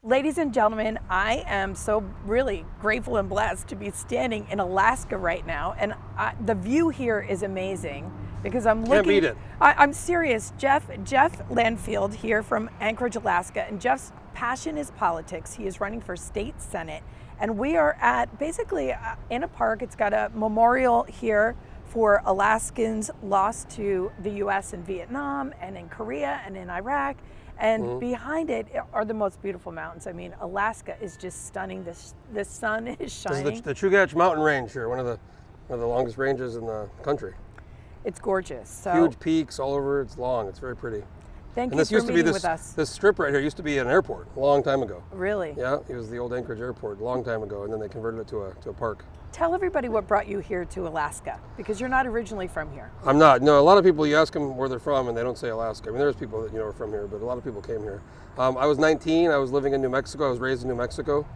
Ladies and gentlemen, I am so really grateful and blessed to be standing in Alaska right now, and the view here is amazing because I'm looking. Can't beat it. I'm serious. Jeff Landfield here from Anchorage, Alaska, and Jeff's passion is politics. He is running for state senate, and we are at basically in a park. It's got a memorial here for Alaskans lost to the U.S. in Vietnam and in Korea and in Iraq. And behind it are the most beautiful mountains. I mean, Alaska is just stunning. The sun is shining. This is the Chugach Mountain Range here, one of the longest ranges in the country. It's gorgeous. So huge peaks all over. It's long. It's very pretty. Thank you for meeting with us. This strip right here used to be an airport a long time ago. Really? Yeah, it was the old Anchorage Airport a long time ago, and then they converted it to a park. Tell everybody what brought you here to Alaska, because you're not originally from here. I'm not. No, a lot of people, you ask them where they're from, and they don't say Alaska. I mean, there's people that are from here, but a lot of people came here. I was 19. I was living in New Mexico. I was raised in New Mexico,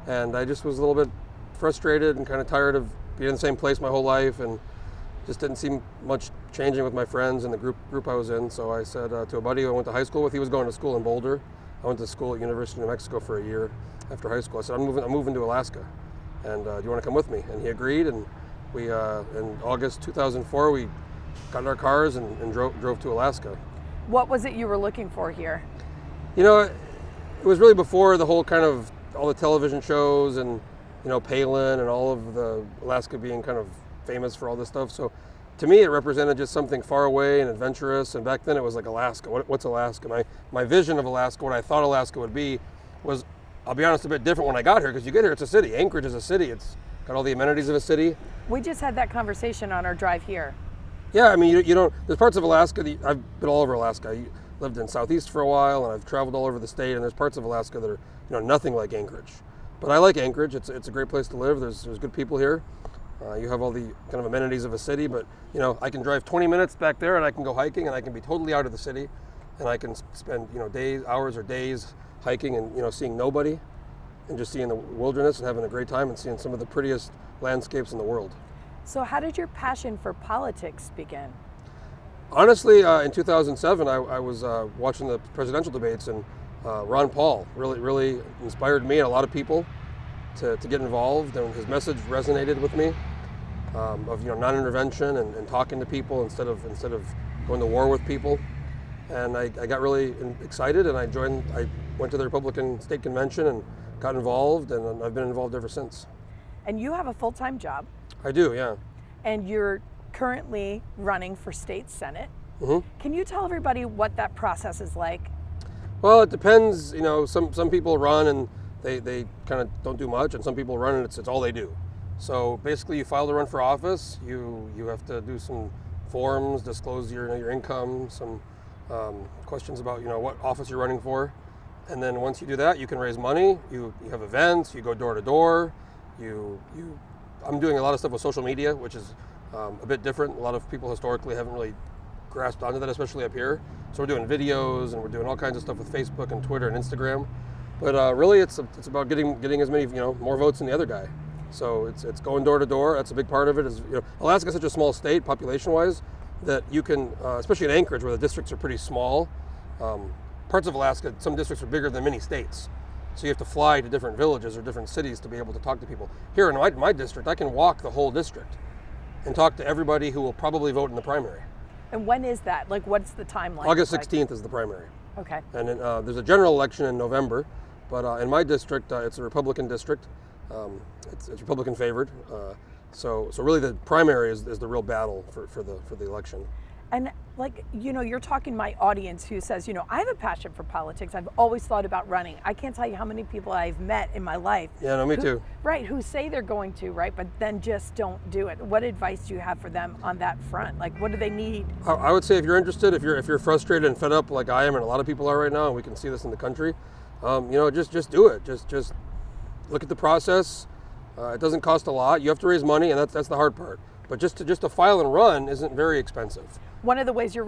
and I just was a little bit frustrated and kind of tired of being in the same place my whole life, and just didn't see much changing with my friends and the group I was in. So I said to a buddy who I went to high school with, he was going to school in Boulder. I went to school at University of New Mexico for a year after high school. I said, I'm moving to Alaska, and do you want to come with me? And he agreed, and we in August 2004 we got in our cars and drove to Alaska. What was it you were looking for here? It was really before the whole kind of all the television shows and Palin and all of the Alaska being kind of famous for all this stuff. So to me, it represented just something far away and adventurous. And back then it was like Alaska. What's Alaska? My vision of Alaska, what I thought Alaska would be, was, I'll be honest, a bit different when I got here, because you get here, it's a city. Anchorage is a city. It's got all the amenities of a city. We just had that conversation on our drive here. Yeah, I mean, you don't, there's parts of Alaska, I've been all over Alaska. I lived in Southeast for a while, and I've traveled all over the state, and there's parts of Alaska that are, nothing like Anchorage. But I like Anchorage. It's a great place to live. There's good people here. You have all the kind of amenities of a city, but I can drive 20 minutes back there and I can go hiking, and I can be totally out of the city, and I can spend hours or days hiking and seeing nobody and just seeing the wilderness and having a great time and seeing some of the prettiest landscapes in the world. So how did your passion for politics begin? Honestly, in 2007, I was watching the presidential debates, and Ron Paul really inspired me and a lot of people to get involved, and his message resonated with me, of non-intervention and talking to people instead of going to war with people. And I got really excited, and I went to the Republican state convention and got involved, and I've been involved ever since. And you have a full-time job. I do, yeah. And you're currently running for state senate. Mm-hmm. Can you tell everybody what that process is like? Well, it depends. Some people run and they kind of don't do much, and some people run and it's all they do. So basically, you file to run for office. You have to do some forms, disclose your income, some questions about what office you're running for, and then once you do that, you can raise money. You have events. You go door to door. I'm doing a lot of stuff with social media, which is a bit different. A lot of people historically haven't really grasped onto that, especially up here. So we're doing videos, and we're doing all kinds of stuff with Facebook and Twitter and Instagram. But really, it's about getting as many more votes than the other guy. So it's going door to door. That's a big part of it. Alaska's such a small state population-wise that you can, especially in Anchorage, where the districts are pretty small. Parts of Alaska, some districts are bigger than many states. So you have to fly to different villages or different cities to be able to talk to people. Here in my district, I can walk the whole district and talk to everybody who will probably vote in the primary. And when is that? Like, what's the timeline? August 16th is the primary. Okay. And then there's a general election in November, but in my district, it's a Republican district. It's Republican favored. So really the primary is the real battle for the election. And you're talking my audience who says, I have a passion for politics. I've always thought about running. I can't tell you how many people I've met in my life. Yeah, no, me too. Right, who say they're going to, right, but then just don't do it. What advice do you have for them on that front? Like, what do they need? I would say if you're interested, if you're frustrated and fed up like I am and a lot of people are right now, and we can see this in the country, just do it. Just look at the process. It doesn't cost a lot. You have to raise money, and that's the hard part. But just to file and run isn't very expensive. One of the ways you're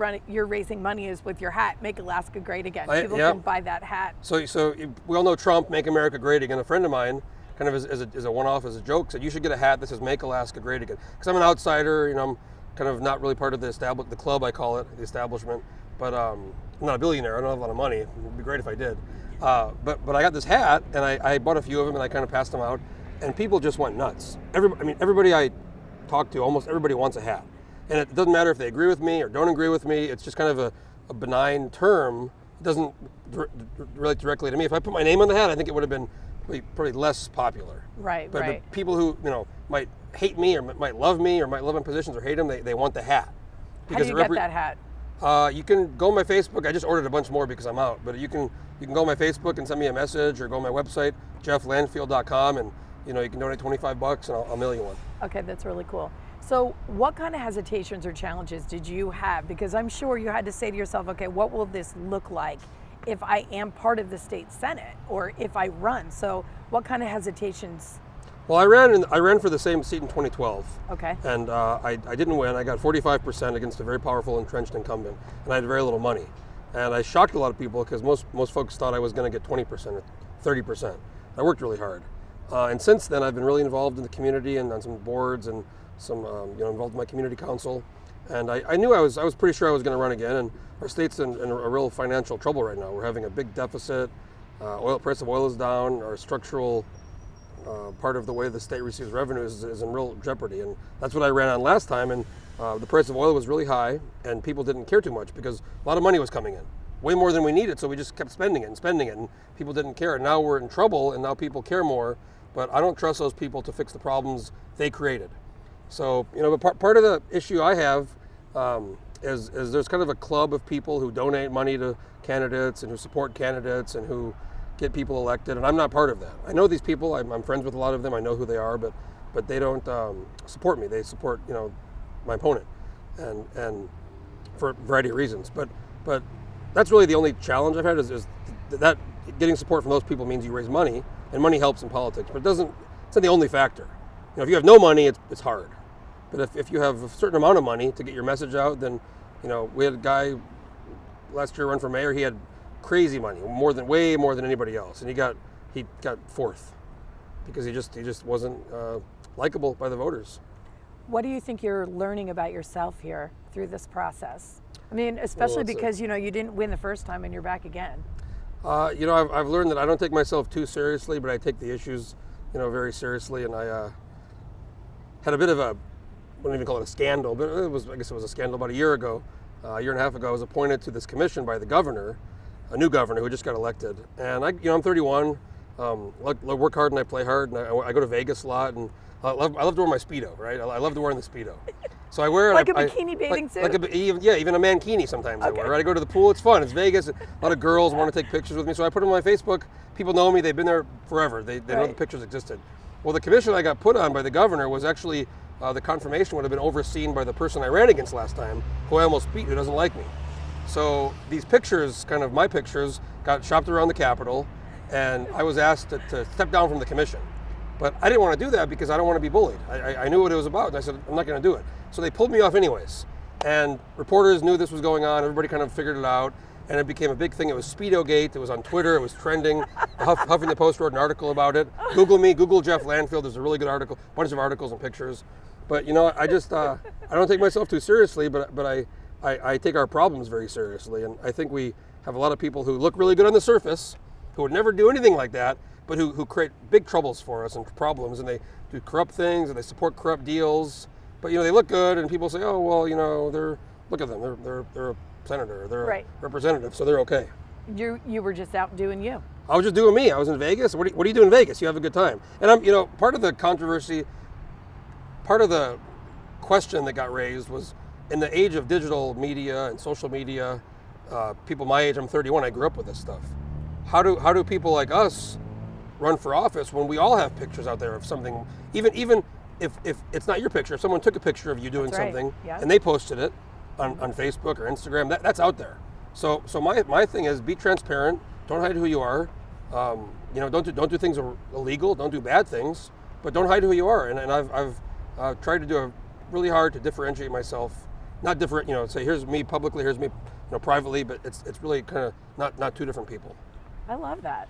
raising money is with your hat, Make Alaska Great Again. People can buy that hat. So we all know Trump, Make America Great Again. A friend of mine, kind of as a one-off, as a joke, said you should get a hat that says Make Alaska Great Again. Because I'm an outsider, I'm kind of not really part of the club, I call it, the establishment. But I'm not a billionaire. I don't have a lot of money. It would be great if I did. But I got this hat, and I bought a few of them, and I kind of passed them out, and people just went nuts. Everybody I talk to, almost everybody wants a hat. And it doesn't matter if they agree with me or don't agree with me. It's just kind of a benign term. It doesn't relate directly to me. If I put my name on the hat, I think it would have been probably less popular. Right, but, right. But people who might hate me or might love me or might love my positions or hate them, they want the hat. How do you get that hat? You can go on my Facebook. I just ordered a bunch more because I'm out. But you can go on my Facebook and send me a message, or go on my website, jefflandfield.com, and you can donate $25 and I'll mail you one. Okay, that's really cool. So what kind of hesitations or challenges did you have? Because I'm sure you had to say to yourself, okay, what will this look like if I am part of the state Senate or if I run? So what kind of hesitations? Well, I ran for the same seat in 2012. Okay. And I didn't win. I got 45% against a very powerful entrenched incumbent, and I had very little money. And I shocked a lot of people because most folks thought I was going to get 20% or 30%. I worked really hard. And since then, I've been really involved in the community and on some boards and some, involved in my community council. And I knew I was pretty sure I was going to run again. And our state's in a real financial trouble right now. We're having a big deficit. Price of oil is down. Our structural part of the way the state receives revenue is in real jeopardy. And that's what I ran on last time. And the price of oil was really high, and people didn't care too much because a lot of money was coming in, way more than we needed. So we just kept spending it, and people didn't care. And now we're in trouble, and now people care more. But I don't trust those people to fix the problems they created. So, but part of the issue I have is there's kind of a club of people who donate money to candidates and who support candidates and who get people elected, and I'm not part of that. I know these people. I'm friends with a lot of them. I know who they are, but they don't support me. They support my opponent, and for a variety of reasons. But that's really the only challenge I've had is that getting support from those people means you raise money, and money helps in politics, but it's not the only factor. If you have no money, it's hard. But if you have a certain amount of money to get your message out, then, we had a guy last year run for mayor. He had crazy money, way more than anybody else, and he got fourth because he just wasn't likable by the voters. What do you think you're learning about yourself here through this process? I mean, especially because you didn't win the first time and you're back again. I've learned that I don't take myself too seriously, but I take the issues, very seriously, and I had a bit of I wouldn't even call it a scandal, but I guess it was a scandal about a year ago. A year and a half ago, I was appointed to this commission by the governor, a new governor who just got elected. And I'm 31, work hard and I play hard, and I go to Vegas a lot, and I love to wear my Speedo, right? I love to wear the Speedo. So I wear it like a bikini bathing suit? Even a mankini sometimes I wear, right? I go to the pool, it's fun, it's Vegas. A lot of girls want to take pictures with me, so I put them on my Facebook. People know me, they've been there forever. They know the pictures existed. Well, the commission I got put on by the governor was actually, the confirmation would have been overseen by the person I ran against last time, who I almost beat, who doesn't like me. So these pictures, kind of my pictures, got shopped around the Capitol, and I was asked to step down from the commission. But I didn't want to do that because I don't want to be bullied. I knew what it was about, and I said, I'm not going to do it. So they pulled me off anyways. And reporters knew this was going on, everybody kind of figured it out, and it became a big thing. It was Speedo-gate, it was on Twitter, it was trending. Huffington Post wrote an article about it. Google Jeff Landfield, there's a really good article, bunch of articles and pictures. But I just, I don't take myself too seriously, but I take our problems very seriously. And I think we have a lot of people who look really good on the surface, who would never do anything like that, but who create big troubles for us and problems, and they do corrupt things, and they support corrupt deals. But they look good, and people say, oh well, look at them, they're a senator, they're a representative, so they're okay. You were just out doing you. I was just doing me. I was in Vegas. What do you do in Vegas? You have a good time. And I'm, part of the controversy, part of the question that got raised was, in the age of digital media and social media, people my age, I'm 31, I grew up with this stuff. How do people like us run for office when we all have pictures out there of something, even if it's not your picture, if someone took a picture of you doing something and they posted it on Facebook or Instagram, that's out there. So my thing is, be transparent, don't hide who you are, don't do things illegal, don't do bad things, but don't hide who you are. And I've tried to do really hard to differentiate myself, not different, say here's me publicly, here's me privately, but it's really kind of not two different people. I love that.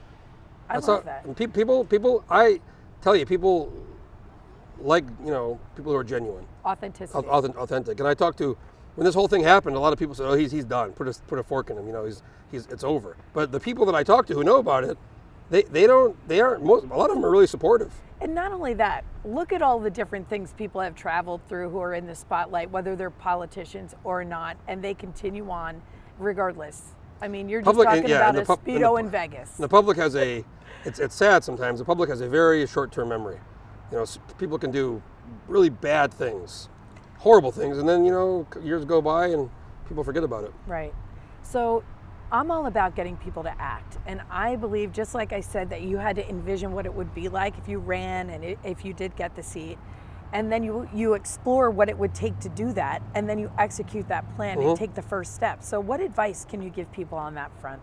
I love that. And people, I tell you, people like, people who are genuine. Authenticity. Authentic. And I talk to when this whole thing happened, a lot of people said, "Oh, he's done. Put a fork in him. You know, it's over." But the people that I talk to who know about it, they aren't. A lot of them are really supportive. And not only that, look at all the different things people have traveled through who are in the spotlight, whether they're politicians or not, and they continue on regardless. I mean, you're just talking about a Speedo in Vegas. The public has it's sad sometimes. The public has a very short-term memory. You know, people can do really bad things, horrible things, and then, you know, years go by and people forget about it. Right. So I'm all about getting people to act. And I believe, just like I said, that you had to envision what it would be like if you ran and if you did get the seat. And then you explore what it would take to do that. And then you execute that plan and take the first step. So what advice can you give people on that front?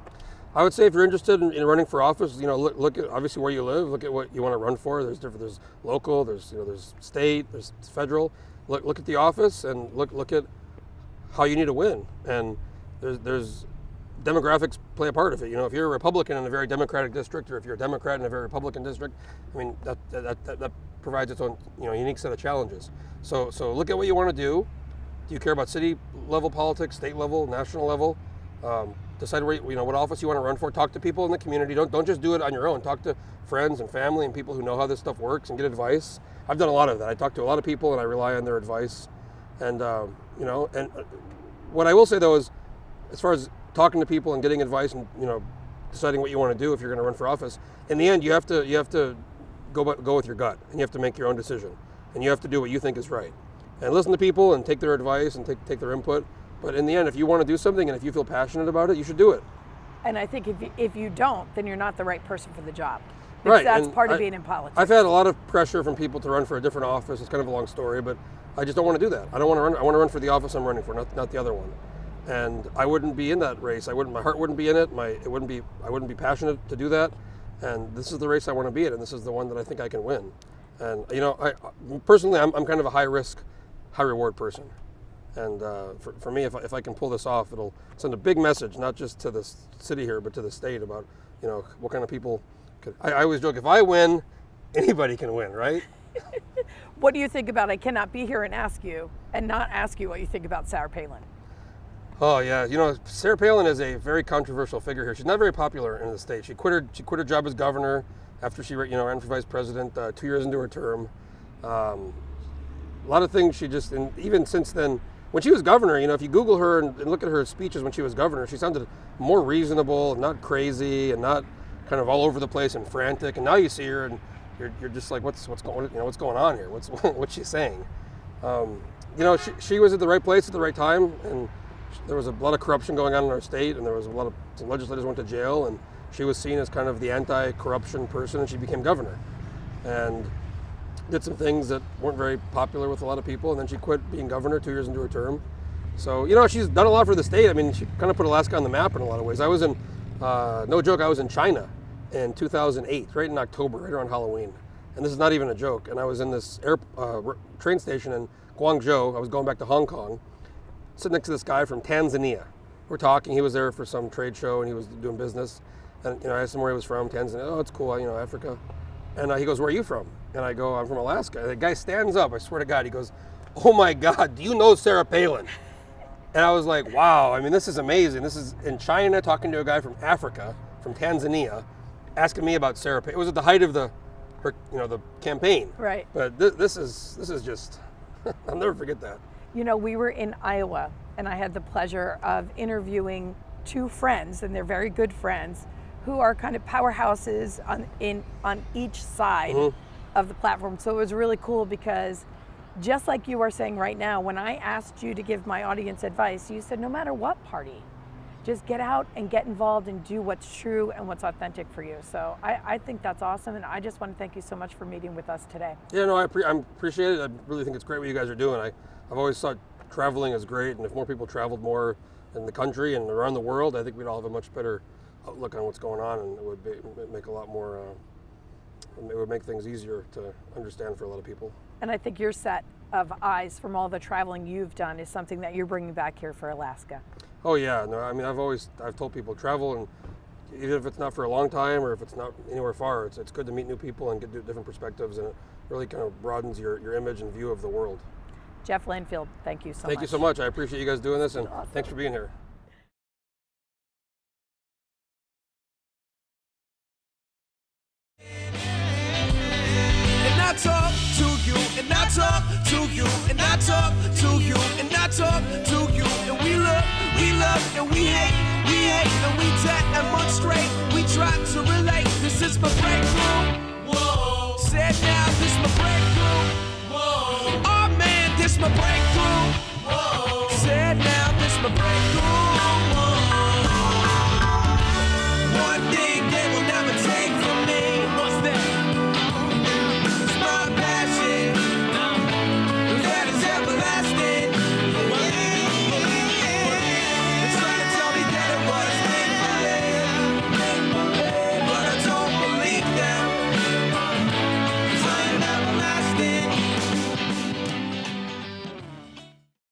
I would say if you're interested in running for office, you know, look at obviously where you live, look at what you want to run for. There's local, there's state, there's federal. Look at the office and look at how you need to win. And there's demographics play a part of it. You know, if you're a Republican in a very Democratic district, or if you're a Democrat in a very Republican district, I mean, that provides its own, you know, unique set of challenges. So look at what you want to do. Do you care about city level politics, state level, national level? Decide where what office you want to run for. Talk to people in the community. Don't just do it on your own. Talk to friends and family and people who know how this stuff works and get advice. I've done a lot of that. I talk to a lot of people and I rely on their advice. And what I will say though is, as far as talking to people and getting advice and, you know, deciding what you want to do if you're going to run for office, in the end you have to go with your gut, and you have to make your own decision, and you have to do what you think is right, and listen to people and take their advice and take their input. But in the end, if you want to do something and if you feel passionate about it, you should do it. And I think if you don't, then you're not the right person for the job. Right. That's part of being in politics. I've had a lot of pressure from people to run for a different office. It's kind of a long story, but I just don't want to do that. I don't want to run. I want to run for the office I'm running for, not the other one. And I wouldn't be in that race. My heart wouldn't be in it. I wouldn't be passionate to do that. And this is the race I want to be in, and this is the one that I think I can win. And, you know, I personally, I'm kind of a high risk, high reward person. And for me, if I can pull this off, it'll send a big message, not just to the city here, but to the state about, you know, what kind of people could. I always joke, if I win, anybody can win, right? What do you think about? I cannot be here and not ask you what you think about Sarah Palin. Oh yeah, you know, Sarah Palin is a very controversial figure here. She's not very popular in the state. She quit her job as governor after she ran for vice president 2 years into her term. A lot of things she just, and even since then, when she was governor, you know, if you Google her and look at her speeches when she was governor, she sounded more reasonable, not crazy, and not kind of all over the place and frantic. And now you see her, and you're just like, what's going on here? What's she saying? You know, she was at the right place at the right time, and there was a lot of corruption going on in our state, and there was some legislators went to jail, and she was seen as kind of the anti-corruption person, and she became governor, and did some things that weren't very popular with a lot of people, and then she quit being governor 2 years into her term. So, you know, she's done a lot for the state. I mean, she kind of put Alaska on the map in a lot of ways. I was in, no joke, I was in China in 2008, right in October, right around Halloween. And this is not even a joke. And I was in this train station in Guangzhou. I was going back to Hong Kong, sitting next to this guy from Tanzania. We're talking, he was there for some trade show and he was doing business. And, you know, I asked him where he was from, Tanzania. Oh, it's cool, you know, Africa. And he goes, where are you from? And I go, I'm from Alaska. And the guy stands up, I swear to God, he goes, oh my God, do you know Sarah Palin? And I was like, wow, I mean, this is amazing. This is in China, talking to a guy from Africa, from Tanzania, asking me about Sarah Palin. It was at the height of the campaign. Right. But this is just, I'll never forget that. You know, we were in Iowa, and I had the pleasure of interviewing two friends, and they're very good friends, who are kind of powerhouses on each side of the platform. So it was really cool because, just like you are saying right now, when I asked you to give my audience advice, you said no matter what party, just get out and get involved and do what's true and what's authentic for you. So I think that's awesome, and I just want to thank you so much for meeting with us today. Yeah, no, I appreciate it. I really think it's great what you guys are doing. I've always thought traveling is great, and if more people traveled more in the country and around the world, I think we'd all have a much better outlook on what's going on, and it would make a lot more, it would make things easier to understand for a lot of people. And I think your set of eyes from all the traveling you've done is something that you're bringing back here for Alaska. Oh yeah, no, I mean, I've told people travel, and even if it's not for a long time or if it's not anywhere far, it's good to meet new people and get different perspectives, and it really kind of broadens your image and view of the world. Jeff Landfield, thank you so much. Thank you so much. I appreciate you guys doing this, and Awesome. thanks for being here. And I talk to you, and I talk to you, and I talk to you, and I talk to you, and we love, and we hate, and we demonstrate. We try to relate. This is my breakthrough.